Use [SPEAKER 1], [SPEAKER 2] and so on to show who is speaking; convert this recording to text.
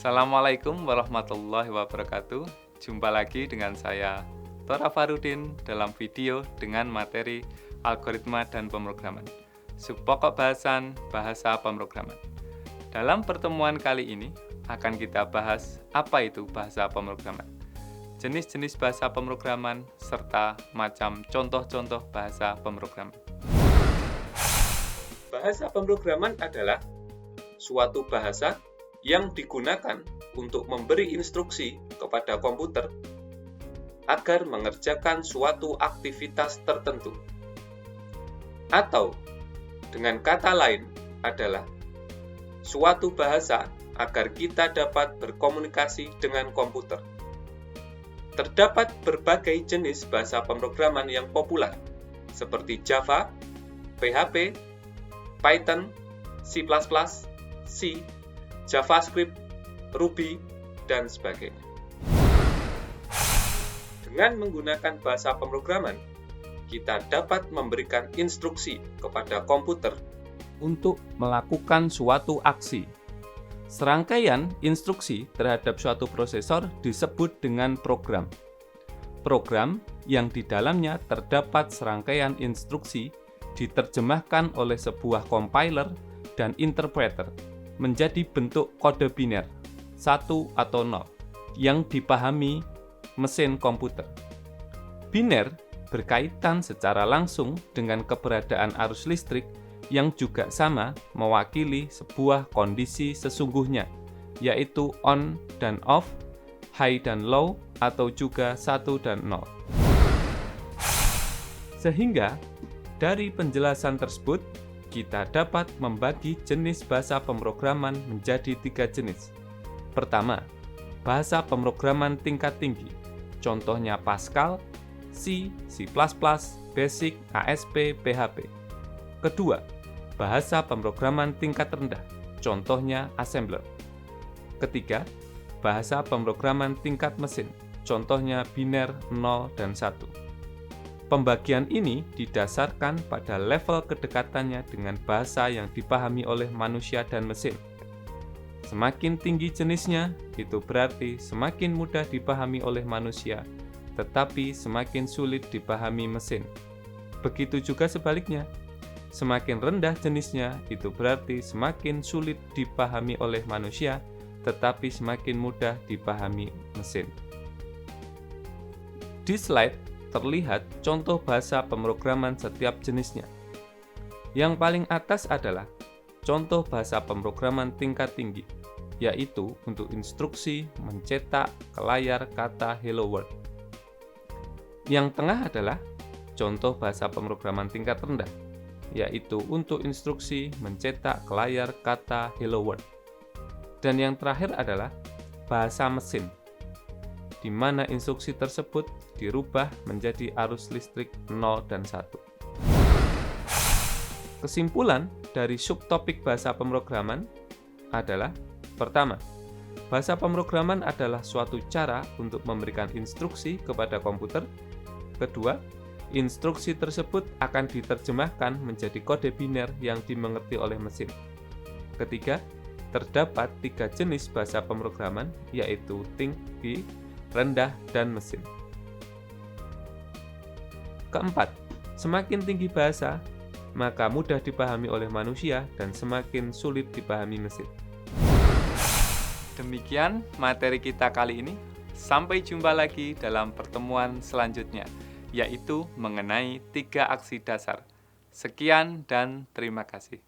[SPEAKER 1] Assalamualaikum warahmatullahi wabarakatuh. Jumpa lagi dengan saya, Tora Farudin, dalam video dengan materi algoritma dan pemrograman. Subpokok bahasan bahasa pemrograman. Dalam pertemuan kali ini, akan kita bahas apa itu bahasa pemrograman, jenis-jenis bahasa pemrograman, serta macam contoh-contoh bahasa pemrograman. Bahasa pemrograman adalah suatu bahasa yang digunakan untuk memberi instruksi kepada komputer agar mengerjakan suatu aktivitas tertentu. Atau, dengan kata lain, adalah suatu bahasa agar kita dapat berkomunikasi dengan komputer. Terdapat berbagai jenis bahasa pemrograman yang populer, seperti Java, PHP, Python, C++, C, JavaScript, Ruby, dan sebagainya. Dengan menggunakan bahasa pemrograman, kita dapat memberikan instruksi kepada komputer untuk melakukan suatu aksi. Serangkaian instruksi terhadap suatu prosesor disebut dengan program. Program yang di dalamnya terdapat serangkaian instruksi diterjemahkan oleh sebuah compiler dan interpreter menjadi bentuk kode biner, 1 atau 0, yang dipahami mesin komputer. Biner berkaitan secara langsung dengan keberadaan arus listrik yang juga sama mewakili sebuah kondisi sesungguhnya, yaitu on dan off, high dan low, atau juga 1 dan 0. Sehingga, dari penjelasan tersebut, kita dapat membagi jenis bahasa pemrograman menjadi 3 jenis. Pertama, bahasa pemrograman tingkat tinggi, contohnya Pascal, C, C++, Basic, ASP, PHP. Kedua, bahasa pemrograman tingkat rendah, contohnya Assembler. Ketiga, bahasa pemrograman tingkat mesin, contohnya biner 0 dan 1. Pembagian ini didasarkan pada level kedekatannya dengan bahasa yang dipahami oleh manusia dan mesin. Semakin tinggi jenisnya, itu berarti semakin mudah dipahami oleh manusia, tetapi semakin sulit dipahami mesin. Begitu juga sebaliknya, semakin rendah jenisnya, itu berarti semakin sulit dipahami oleh manusia, tetapi semakin mudah dipahami mesin. Di slide terlihat contoh bahasa pemrograman setiap jenisnya. Yang paling atas adalah contoh bahasa pemrograman tingkat tinggi, yaitu untuk instruksi mencetak ke layar kata Hello World. Yang tengah adalah contoh bahasa pemrograman tingkat rendah, yaitu untuk instruksi mencetak ke layar kata Hello World. Dan yang terakhir adalah bahasa mesin, di mana instruksi tersebut dirubah menjadi arus listrik 0 dan 1. Kesimpulan dari subtopik bahasa pemrograman adalah: pertama, bahasa pemrograman adalah suatu cara untuk memberikan instruksi kepada komputer. Kedua, instruksi tersebut akan diterjemahkan menjadi kode biner yang dimengerti oleh mesin. Ketiga, terdapat 3 jenis bahasa pemrograman, yaitu tinggi, rendah, dan mesin. Keempat, semakin tinggi bahasa, maka mudah dipahami oleh manusia dan semakin sulit dipahami mesin. Demikian materi kita kali ini. Sampai jumpa lagi dalam pertemuan selanjutnya, yaitu mengenai 3 aksi dasar. Sekian dan terima kasih.